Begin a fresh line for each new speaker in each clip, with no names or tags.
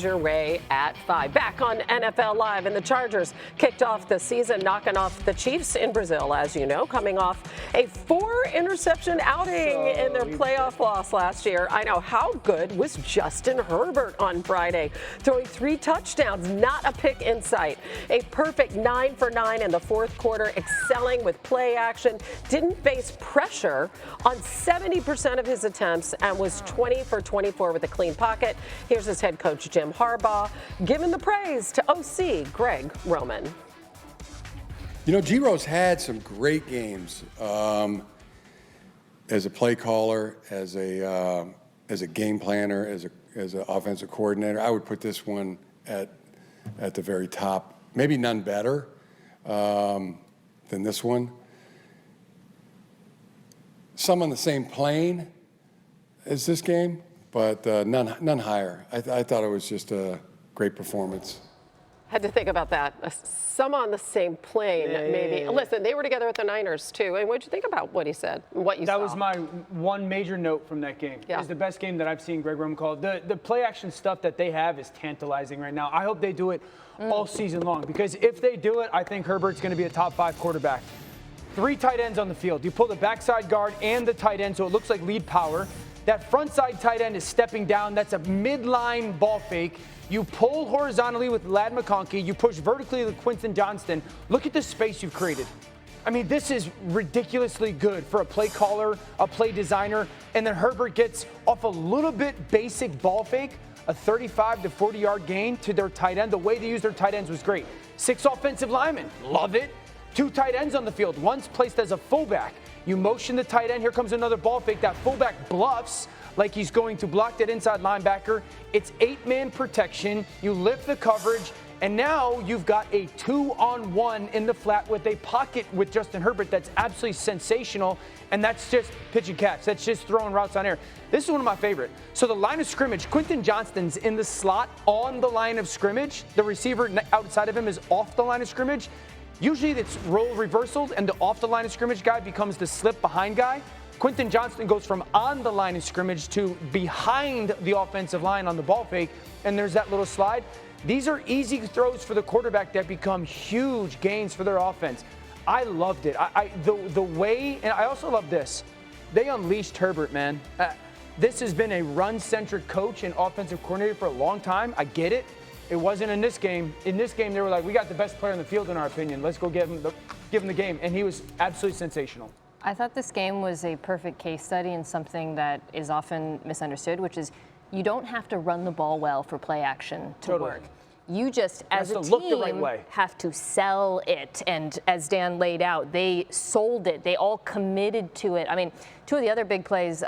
your way at 5. Back on NFL Live, and the Chargers kicked off the season knocking off the Chiefs in Brazil, as you know, coming off a 4-interception outing in their playoff loss last year. I know. How good was Justin Herbert on Friday? Throwing 3 touchdowns, not a pick in sight. A perfect 9 for 9 in the fourth quarter, excelling with play action. Didn't face pressure on 70% of his attempts and was 20 for 24 with a clean pocket. Here's his head coach, Jim Harbaugh, giving the praise to OC Greg Roman.
You know, G-Rose had some great games as a play caller, as a game planner, as an offensive coordinator. I would put this one at the very top. Maybe none better than this one. Some on the same plane as this game, but none higher. I thought it was just a great performance.
Had to think about that. Some on the same plane, maybe. Yeah. Listen, they were together at the Niners, too. And what did you think about what he said and what you saw?
That was my one major note from that game.
Yeah.
It was the best game that I've seen Greg Roman call. The play-action stuff that they have is tantalizing right now. I hope they do it all season long, because if they do it, I think Herbert's going to be a top 5 quarterback. 3 tight ends on the field. You pull the backside guard and the tight end, so it looks like lead power. That front side tight end is stepping down. That's a midline ball fake. You pull horizontally with Ladd McConkey. You push vertically with Quentin Johnston. Look at the space you've created. I mean, this is ridiculously good for a play caller, a play designer. And then Herbert gets off a little bit basic ball fake, a 35 to 40-yard gain to their tight end. The way they used their tight ends was great. 6 offensive linemen. Love it. 2 tight ends on the field. One's placed as a fullback. You motion the tight end. Here comes another ball fake. That fullback bluffs like he's going to block that inside linebacker. It's 8-man protection. You lift the coverage, and now you've got a 2-on-1 in the flat with a pocket with Justin Herbert that's absolutely sensational, and that's just pitch and catch. That's just throwing routes on air. This is one of my favorite. So the line of scrimmage, Quentin Johnston's in the slot on the line of scrimmage. The receiver outside of him is off the line of scrimmage. Usually it's role reversals, and the off the line of scrimmage guy becomes the slip behind guy. Quentin Johnston goes from on the line of scrimmage to behind the offensive line on the ball fake, and there's that little slide. These are easy throws for the quarterback that become huge gains for their offense. I loved it. The way, and I also love this. They unleashed Herbert, man. This has been a run-centric coach and offensive coordinator for a long time. I get it. It wasn't in this game. In this game, they were like, we got the best player on the field in our opinion. Let's go give him the game. And he was absolutely sensational.
I thought this game was a perfect case study in something that is often misunderstood, which is you don't have to run the ball well for play action to work. You just, as a team, have to sell it. And as Dan laid out, they sold it. They all committed to it. I mean, 2 of the other big plays,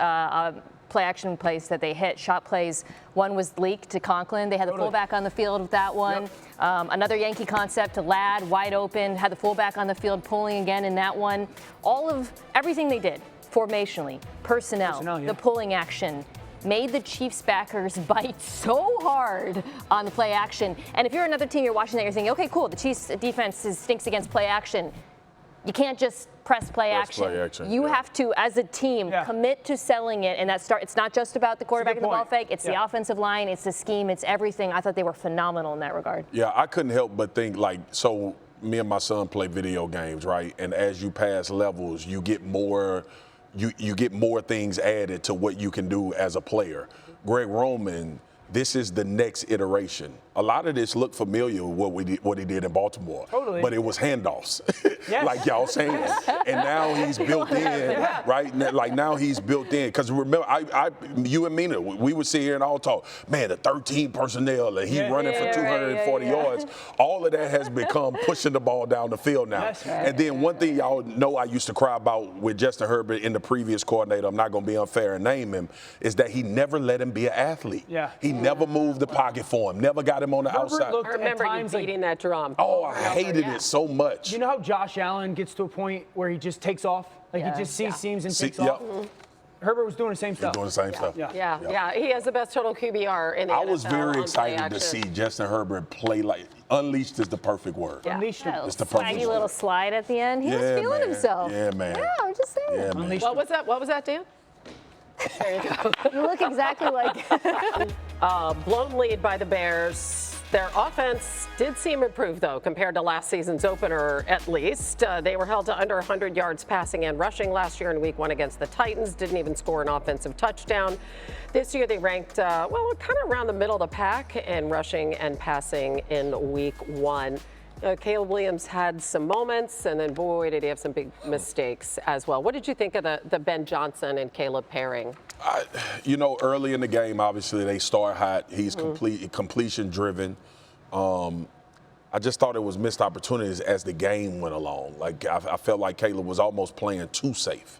play action plays that they hit, shot plays. One was leaked to Conklin. They had the fullback on the field with that one. Yep. Another Yankee concept to Ladd, wide open, had the fullback on the field pulling again in that one. Everything they did, formationally, personnel, the pulling action, made the Chiefs backers bite so hard on the play action. And if you're another team, you're watching that, you're thinking, okay, cool, the Chiefs defense stinks against play action. You can't just press play action. You have to, as a team, commit to selling it, and it's not just about the quarterback and the ball fake. It's the offensive line, it's the scheme, it's everything. I thought they were phenomenal in that regard.
Yeah, I couldn't help but think, so me and my son play video games, right? And as you pass levels, you get more things added to what you can do as a player. Greg Roman, this is the next iteration. A lot of this looked familiar with what he did in Baltimore. Totally. But it was handoffs, like y'all saying. And now he's built in, right? Like now he's built in. Because remember, you and Mina, we would sit here and all talk, man, the 13 personnel, and he running for 240 yards. All of that has become pushing the ball down the field now. And then one thing y'all know I used to cry about with Justin Herbert in the previous coordinator, I'm not going to be unfair and name him, is that he never let him be an athlete. Yeah. He never moved the pocket for him, never got him on the outside.
I remember you beating that drum.
Oh, I hated it so much.
You know how Josh Allen gets to a point where he just takes off? Like he just sees seams and takes off? Herbert was doing the same stuff.
He's doing the same stuff.
Yeah. He has the best total QBR in the NFL.
I was very excited to see Justin Herbert play unleashed is the perfect word.
Yeah.
Unleashed him.
It's the perfect word. Little slide at the end. He was feeling himself.
Yeah, man.
Yeah, I'm just saying.
Yeah, man.
What was that, Dan? There you go.
You look exactly like
Blown lead by the Bears. Their offense did seem improved, though, compared to last season's opener, at least. They were held to under 100 yards passing and rushing last year in Week 1 against the Titans. Didn't even score an offensive touchdown. This year they ranked, kind of around the middle of the pack in rushing and passing in Week 1. Caleb Williams had some moments, and then, boy, did he have some big mistakes as well. What did you think of the Ben Johnson and Caleb pairing?
Early in the game, obviously, they start hot. He's completion driven. I just thought it was missed opportunities as the game went along. Like, I felt like Caleb was almost playing too safe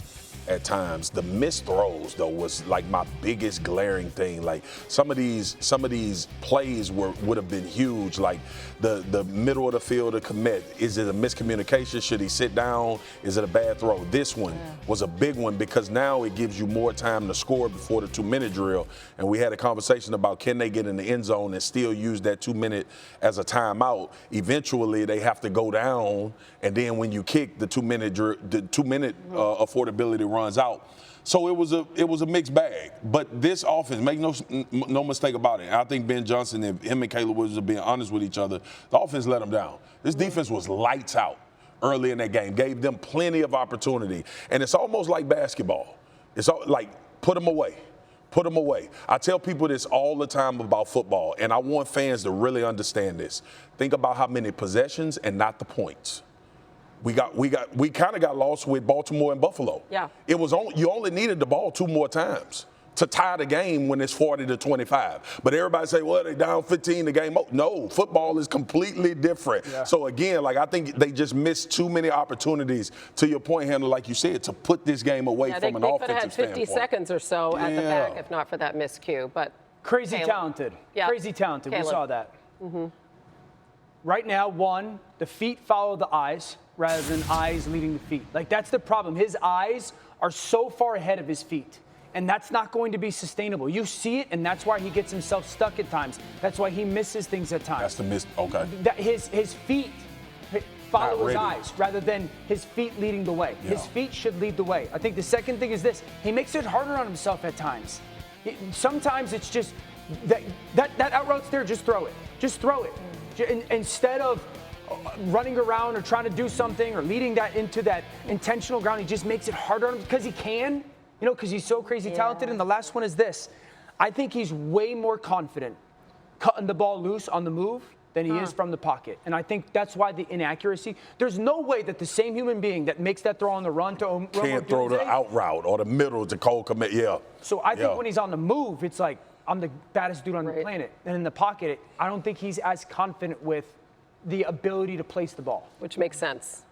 at times. The missed throws, though, was like my biggest glaring thing. Like, some of these plays would have been huge. Like the middle of the field to commit. Is it a miscommunication? Should he sit down? Is it a bad throw? This one was a big one because now it gives you more time to score before the 2-minute drill. And we had a conversation about can they get in the end zone and still use that 2-minute as a timeout. Eventually, they have to go down, and then when you kick, the 2-minute affordability runs out. So it was a mixed bag. But this offense, make no mistake about it. I think Ben Johnson and him and Caleb Williams are being honest with each other. The offense let them down. This defense was lights out early in that game, gave them plenty of opportunity. And it's almost like basketball. It's like put them away. Put them away. I tell people this all the time about football, and I want fans to really understand this. Think about how many possessions and not the points. We kind of got lost with Baltimore and Buffalo.
Yeah.
You only needed the ball 2 more times to tie the game when it's 40-25. But everybody say, well, they down 15 the game. No, football is completely different. Yeah. So again, I think they just missed too many opportunities, to your point, Hannah, like you said, to put this game away from an offensive standpoint.
They could have had 50 seconds or so at the back if not for that miscue. But
crazy talented. Yeah. Crazy talented. Caleb. We saw that. Right now, the feet follow the eyes rather than eyes leading the feet. Like, that's the problem. His eyes are so far ahead of his feet. And that's not going to be sustainable. You see it, and that's why he gets himself stuck at times. That's why he misses things at times.
That's the miss. Okay.
His feet follow his eyes rather than his feet leading the way. Yeah. His feet should lead the way. I think the second thing is this. He makes it harder on himself at times. Sometimes it's just that out route's there, just throw it. Just throw it. Instead of running around or trying to do something or leading that into that intentional ground, he just makes it harder on him because he can. Because he's so crazy talented. And the last one is this. I think he's way more confident cutting the ball loose on the move than he is from the pocket. And I think that's why the inaccuracy. There's no way that the same human being that makes that throw on the run to
can't throw the out route or the middle to Cole commit. Yeah.
So I think when he's on the move, it's like, I'm the baddest dude on the planet. And in the pocket, I don't think he's as confident with the ability to place the ball.
Which makes sense.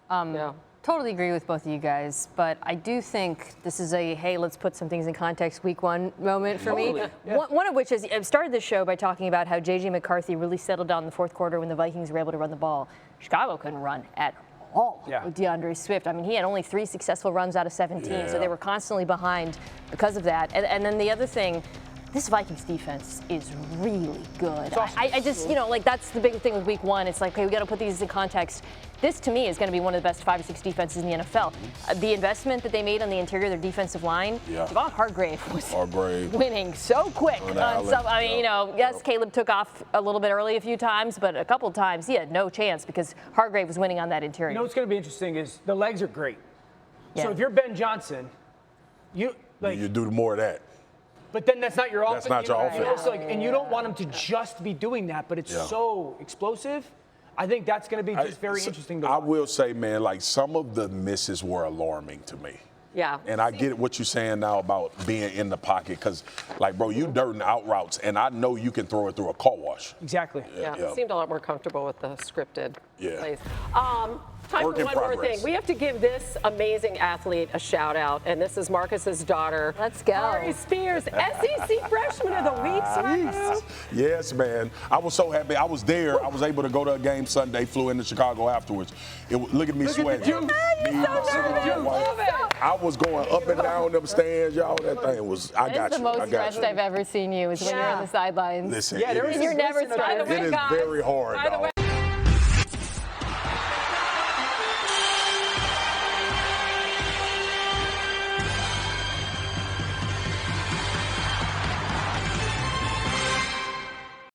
Totally agree with both of you guys, but I do think this is a, hey, let's put some things in context, Week 1 moment for me. Yeah. One of which is, I've started this show by talking about how J.J. McCarthy really settled down in the fourth quarter when the Vikings were able to run the ball. Chicago couldn't run at all with DeAndre Swift. I mean, he had only 3 successful runs out of 17, so they were constantly behind because of that. And then the other thing, this Vikings defense is really good. I just, that's the big thing with Week 1. It's like, okay, we got to put these in context. This, to me, is going to be one of the best 5 or 6 defenses in the NFL. The investment that they made on the interior of their defensive line, Javon Hargrave was winning so quick. Yes, Caleb took off a little bit early a few times, but a couple of times he had no chance because Hargrave was winning on that interior.
What's going to be interesting is the legs are great. Yeah. So if you're Ben Johnson, you
do more of that.
But then that's not your offense.
That's not your offense.
And you don't want him to just be doing that, but it's so explosive. I think that's going to be just very interesting to watch.
I will say, man, some of the misses were alarming to me.
Yeah.
And I get what you're saying now about being in the pocket because, bro, you dirting out routes, and I know you can throw it through a car wash.
Exactly.
Yeah. Seemed a lot more comfortable with the scripted plays. Time
Work
for one more thing. We have to give this amazing athlete a shout out, and this is Marcus's daughter.
Let's go.
Ari Spears, SEC Freshman of the Week.
Yes, man. I was so happy. I was there. I was able to go to a game Sunday, flew into Chicago afterwards. Look at me sweating.
You're so nervous.
I was going up and down them stands, y'all. That thing was, I got you.
It's the most stretched I've ever seen you is when you're on the sidelines.
Listen,
you're never smiling.
it is very hard, dog.